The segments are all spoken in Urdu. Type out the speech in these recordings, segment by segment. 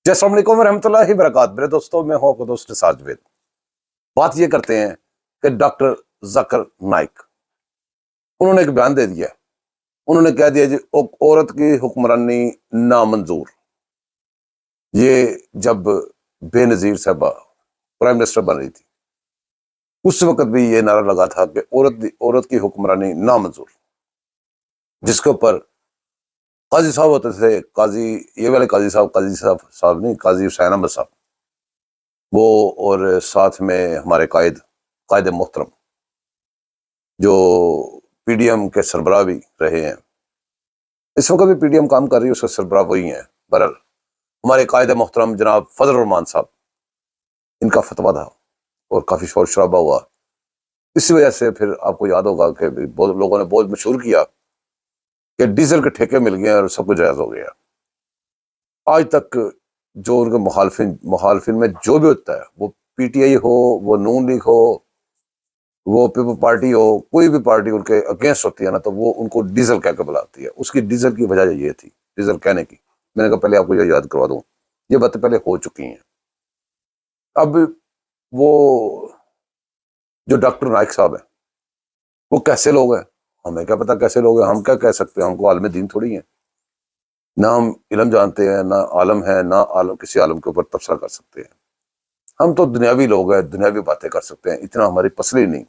جی السلام علیکم ورحمۃ اللہ وبرکاتہ. میرے دوستوں، میں ہوں آپ کا دوست نثار جاوید. بات یہ کرتے ہیں کہ ڈاکٹر ذاکر نائک انہوں نے ایک بیان دے دیا. انہوں نے کہہ دیا جی عورت کی حکمرانی نامنظور. یہ جب بے نظیر صاحبہ پرائم منسٹر بن رہی تھی اس وقت بھی یہ نعرہ لگا تھا کہ عورت کی حکمرانی نامنظور، جس کے اوپر قاضی صاحب ہوتے تھے. قاضی یہ والے قاضی صاحب نہیں، قاضی حسین احمد صاحب وہ، اور ساتھ میں ہمارے قائد محترم جو پی ڈی ایم کے سربراہ بھی رہے ہیں. اس وقت بھی پی ڈی ایم کام کر رہی ہے، اس کے سربراہ وہی ہیں. برحال ہمارے قائد محترم جناب فضل الرحمان صاحب، ان کا فتویٰ تھا اور کافی شور شرابہ ہوا. اسی وجہ سے پھر آپ کو یاد ہوگا کہ بہت لوگوں نے بہت مشہور کیا کہ ڈیزل کے ٹھیکے مل گئے اور سب کچھ جائز ہو گیا. آج تک جو ان کے مخالفین میں جو بھی ہوتا ہے، وہ پی ٹی آئی ہو، وہ نون لیگ ہو، وہ پیپل پارٹی ہو، کوئی بھی پارٹی ان کے اگینسٹ ہوتی ہے نا، تو وہ ان کو ڈیزل کہہ کے بلاتی ہے. اس کی ڈیزل کی وجہ یہ تھی، ڈیزل کہنے کی. میں نے کہا پہلے آپ کو یہ یاد کروا دوں، یہ باتیں پہلے ہو چکی ہیں. اب وہ جو ڈاکٹر نائک صاحب ہیں وہ کیسے لوگ ہیں، ہمیں کیا پتا کیسے لوگ ہیں. ہم کیا کہہ سکتے ہیں، ہم کو عالم دین تھوڑی ہیں. نہ ہم علم جانتے ہیں، نہ عالم ہے، نہ عالم کسی عالم کے اوپر تبصرہ کر سکتے ہیں. ہم تو دنیاوی لوگ ہیں، دنیاوی باتیں کر سکتے ہیں. اتنا ہماری پسلی نہیں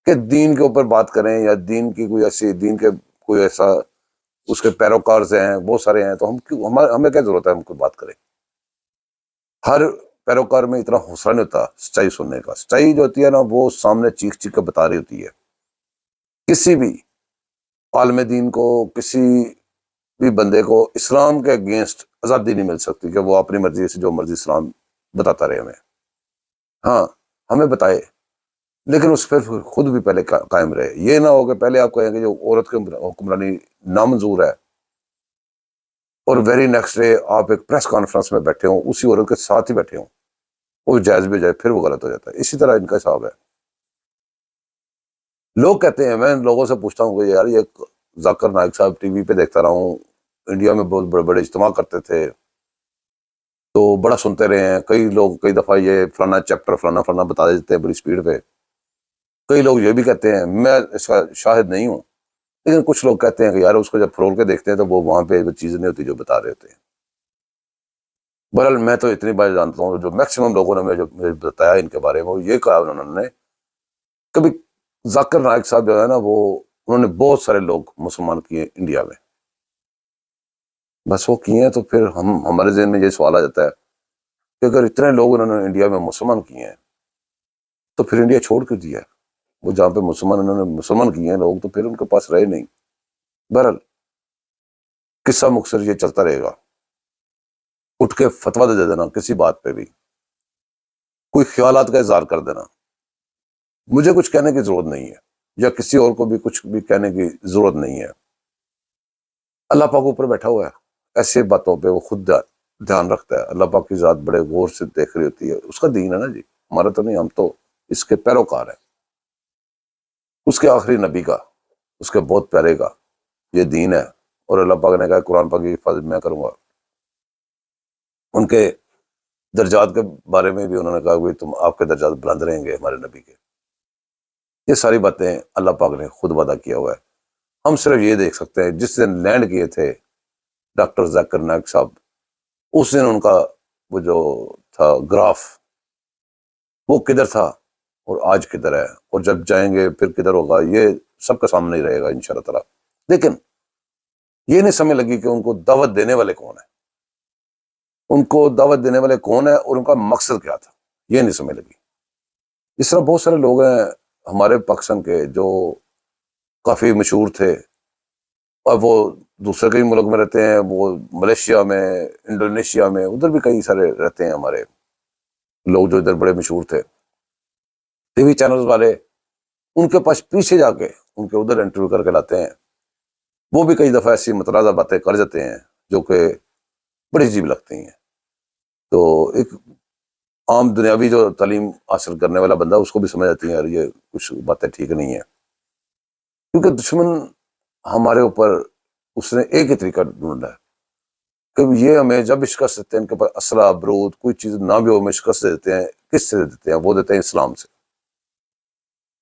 کہ دین کے اوپر بات کریں، یا دین کی کوئی ایسا اس کے پیروکار ہیں بہت سارے ہیں، تو ہمیں کیا ضرورت ہے ہم کوئی بات کریں. ہر پیروکار میں اتنا حوصلہ نہیں ہوتا سچائی سننے کا. سچائی جو ہوتی ہے نا، وہ سامنے چیخ چیخ کے بتا رہی ہوتی ہے. کسی بھی عالم دین کو، کسی بھی بندے کو اسلام کے اگینسٹ آزادی نہیں مل سکتی کہ وہ اپنی مرضی سے جو مرضی اسلام بتاتا رہے. ہاں ہمیں بتائے، لیکن اس پر خود بھی پہلے قائم رہے. یہ نہ ہو کہ پہلے آپ کہیں گے جو عورت کی حکمرانی نامنظور ہے، اور ویری نیکسٹ ڈے آپ ایک پریس کانفرنس میں بیٹھے ہوں، اسی عورت کے ساتھ ہی بیٹھے ہوں، وہ جائز بھی جائے، پھر وہ غلط ہو جاتا ہے. اسی طرح ان کا حساب ہے. لوگ کہتے ہیں، میں لوگوں سے پوچھتا ہوں کہ یار یہ ذاکر نائک صاحب ٹی وی پہ دیکھتا رہا ہوں، انڈیا میں بہت بڑے بڑے اجتماع کرتے تھے تو بڑا سنتے رہے ہیں. کئی لوگ کئی دفعہ یہ فلانا چیپٹر فلانا بتا دیتے ہیں بڑی سپیڈ پہ. کئی لوگ یہ بھی کہتے ہیں، میں اس کا شاہد نہیں ہوں، لیکن کچھ لوگ کہتے ہیں کہ یار اس کو جب فرول کے دیکھتے ہیں تو وہ وہاں پہ وہ چیز نہیں ہوتی جو بتا رہے ہوتے ہیں. بہرحال میں تو اتنی بات جانتا ہوں، جو میکسیمم لوگوں نے مجھے بتایا ان کے بارے میں، وہ یہ کہا انہوں نے کبھی ذاکر نائک صاحب جو ہے نا، انہوں نے بہت سارے لوگ مسلمان کیے انڈیا میں. بس وہ کیے ہیں تو پھر ہمارے ذہن میں یہ سوال آ جاتا ہے کہ اگر اتنے لوگ انہوں نے انڈیا میں مسلمان کیے ہیں تو پھر انڈیا چھوڑ کیوں دیا؟ وہ جہاں پہ انہوں نے مسلمان کیے ہیں لوگ، تو پھر ان کے پاس رہے نہیں. بہرحال قصہ مختصر یہ چلتا رہے گا. اٹھ کے فتویٰ دے دینا کسی بات پہ بھی، کوئی خیالات کا اظہار کر دینا، مجھے کچھ کہنے کی ضرورت نہیں ہے، یا کسی اور کو بھی کچھ بھی کہنے کی ضرورت نہیں ہے. اللہ پاک اوپر بیٹھا ہوا ہے، ایسے باتوں پہ وہ خود دھیان رکھتا ہے. اللہ پاک کی ذات بڑے غور سے دیکھ رہی ہوتی ہے. اس کا دین ہے نا جی، ہمارا تو نہیں. ہم تو اس کے پیروکار ہیں، اس کے آخری نبی کا، اس کے بہت پیارے کا یہ دین ہے. اور اللہ پاک نے کہا قرآن پاک کی حفاظت میں کروں گا. ان کے درجات کے بارے میں بھی انہوں نے کہا کہ آپ کے درجات بلند رہیں گے ہمارے نبی کے. یہ ساری باتیں اللہ پاک نے خود وعدہ کیا ہوا ہے. ہم صرف یہ دیکھ سکتے ہیں جس دن لینڈ کیے تھے ڈاکٹر ذاکر نائک صاحب، اس دن ان کا وہ جو تھا گراف، وہ کدھر تھا اور آج کدھر ہے، اور جب جائیں گے پھر کدھر ہوگا، یہ سب کے سامنے ہی رہے گا انشاءاللہ تعالی. لیکن یہ نہیں سمجھ لگی کہ ان کو دعوت دینے والے کون ہیں، ان کو دعوت دینے والے کون ہیں اور ان کا مقصد کیا تھا، یہ نہیں سمجھ لگی. اس طرح بہت سارے لوگ ہیں ہمارے پاکستان کے جو کافی مشہور تھے، اور وہ دوسرے کئی ملک میں رہتے ہیں، وہ ملیشیا میں، انڈونیشیا میں، ادھر بھی کئی سارے رہتے ہیں ہمارے لوگ جو ادھر بڑے مشہور تھے. ٹی وی چینلز والے ان کے پاس پیچھے جا کے ان کے ادھر انٹرویو کر کے لاتے ہیں. وہ بھی کئی دفعہ ایسی متنازع باتیں کر جاتے ہیں جو کہ بڑی عجیب لگتی ہیں. تو ایک عام دنیاوی جو تعلیم حاصل کرنے والا بندہ، اس کو بھی سمجھ آتی ہے یار یہ کچھ باتیں ٹھیک نہیں ہیں. کیونکہ دشمن ہمارے اوپر اس نے ایک ہی طریقہ ڈھونڈا ہے کہ یہ ہمیں جب بھی شکست دیتے ہیں، ان کے پاس اسلحہ برود کوئی چیز نہ بھی ہو، ہمیں شکست دیتے ہیں، کس سے دیتے ہیں؟ وہ دیتے ہیں اسلام سے۔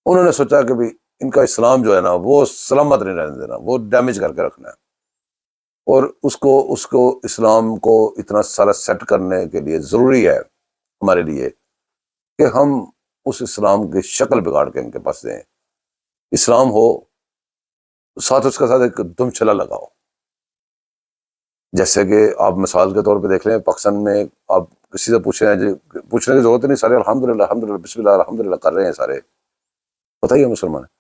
انہوں نے سوچا کہ بھی ان کا اسلام جو ہے نا وہ سلامت نہیں رہنے دینا، وہ ڈیمیج کر کے رکھنا ہے، اور اس کو اسلام کو اتنا سارا سیٹ کرنے کے لیے ضروری ہے ہمارے لیے کہ ہم اس اسلام کی شکل بگاڑ کے ان کے پاس دیں۔ اسلام ہو، ساتھ اس کے ساتھ ایک دم چلا لگاؤ۔ جیسے کہ آپ مثال کے طور پہ دیکھ لیں، پاکستان میں آپ کسی سے پوچھیں، پوچھنے کی ضرورت نہیں، سارے الحمدللہ الحمدللہ بسم اللہ الحمدللہ کر رہے ہیں، سارے پتہ ہی ہے مسلمان ہیں۔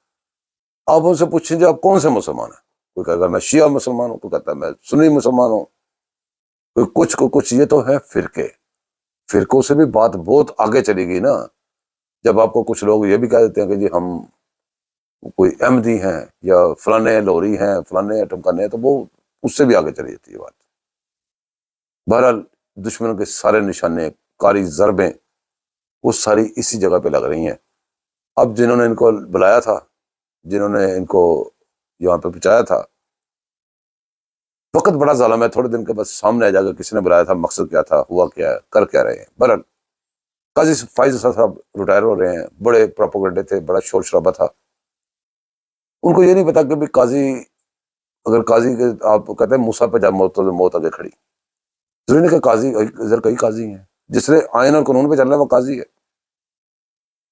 آپ ان سے پوچھیں جی آپ کون سے مسلمان ہیں؟ کوئی کہے گا میں شیعہ مسلمان ہوں، کوئی کہتا ہے میں سنی مسلمان ہوں، کوئی کچھ یہ تو ہے فرقے، فرقوں سے بھی بات بہت آگے چلی گئی نا۔ جب آپ کو کچھ لوگ یہ بھی کہہ دیتے ہیں کہ جی ہم کوئی احمدی ہیں یا فلانے لوری ہیں، فلانے ٹمکانے ہیں، تو وہ اس سے بھی آگے چلی جاتی ہے بات۔ بہرحال دشمنوں کے سارے نشانے، کاری ضربیں، وہ ساری اسی جگہ پہ لگ رہی ہیں۔ اب جنہوں نے ان کو بلایا تھا، جنہوں نے ان کو یہاں پہ پہنچایا تھا، وقت بڑا ظالم ہے، تھوڑے دن کے بعد سامنے آ جائے گا کسی نے بلایا تھا، مقصد کیا تھا، ہوا کیا ہے، کر کیا رہے ہیں۔ بہرحال قاضی فائز صاحب ریٹائر ہو رہے ہیں، بڑے پروپیگنڈے تھے، بڑا شور شرابہ تھا۔ ان کو یہ نہیں پتا کہ بھی قاضی، اگر قاضی کے آپ کہتے ہیں موسیٰ پہ جب موت آگے کھڑی، ضروری نہیں کہ قاضی ادھر کئی قاضی ہیں، جس نے آئین اور قانون پہ چل رہا ہے وہ قاضی ہے۔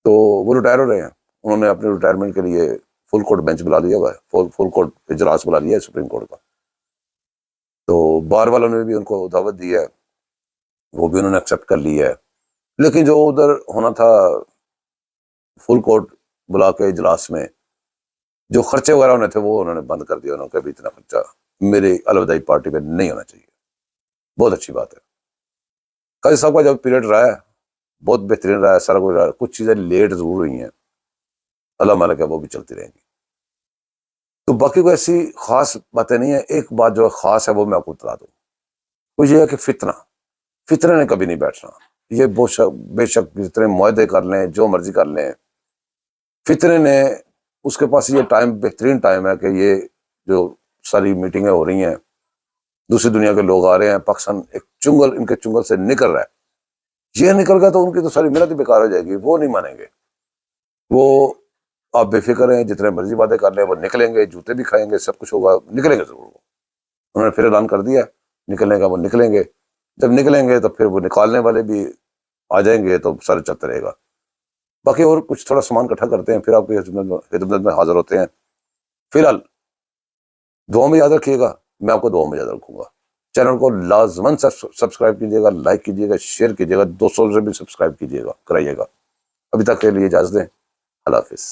تو وہ ریٹائر ہو رہے ہیں، انہوں نے اپنے ریٹائرمنٹ کے لیے فل کورٹ بینچ بلا لیا ہوا ہے، فل کورٹ اجلاس بلا لیا ہے سپریم کورٹ کا۔ تو بار والوں نے بھی ان کو دعوت دی ہے، وہ بھی انہوں نے ایکسیپٹ کر لی ہے، لیکن جو ادھر ہونا تھا فل کورٹ بلا کے اجلاس میں جو خرچے وغیرہ ہونے تھے وہ انہوں نے بند کر دیا۔ انہوں نے کہا بھی اتنا خرچہ میری الوداعی پارٹی میں نہیں ہونا چاہیے۔ بہت اچھی بات ہے۔ قاضی صاحب کا جب پیریڈ رہا ہے بہت بہترین رہا ہے، سارا کچھ رہا ہے، کچھ چیزیں لیٹ ضرور ہوئی ہیں، اللہ مالک ہے وہ بھی چلتی رہیں گی۔ تو باقی کوئی ایسی خاص باتیں نہیں ہیں۔ ایک بات جو خاص ہے وہ میں آپ کو بتا دوں، وہ یہ ہے کہ فتنہ نے کبھی نہیں بیٹھنا۔ یہ بے شک جتنے معاہدے کر لیں، جو مرضی کر لیں، فتنے نے اس کے پاس یہ ٹائم بہترین ٹائم ہے کہ یہ جو ساری میٹنگیں ہو رہی ہیں، دوسری دنیا کے لوگ آ رہے ہیں، پاکستان ایک چنگل ان کے چنگل سے نکل رہا ہے، یہ نکل گیا تو ان کی تو ساری محنت ہی بیکار ہو جائے گی، وہ نہیں مانیں گے۔ وہ آپ بے فکر ہیں، جتنے مرضی باتیں کر لیں، وہ نکلیں گے، جوتے بھی کھائیں گے، سب کچھ ہوگا، نکلیں گے ضرور۔ انہوں نے پھر اعلان کر دیا نکلنے کا، وہ نکلیں گے۔ جب نکلیں گے تو پھر وہ نکالنے والے بھی آ جائیں گے، تو سارے چلتے رہے گا۔ باقی اور کچھ تھوڑا سامان اکٹھا کرتے ہیں، پھر آپ کی خدمت میں حاضر ہوتے ہیں۔ فی الحال دعا میں یاد رکھیے گا، میں آپ کو دعا میں یاد رکھوں گا۔ چینل کو لازماً سبسکرائب کیجیے گا، لائک کیجیے گا، شیئر کیجیے گا، دوستوں سے بھی سبسکرائب کیجیے گا، کرائیے گا۔ ابھی تک کے لیے اجازت دیں، اللہ حافظ۔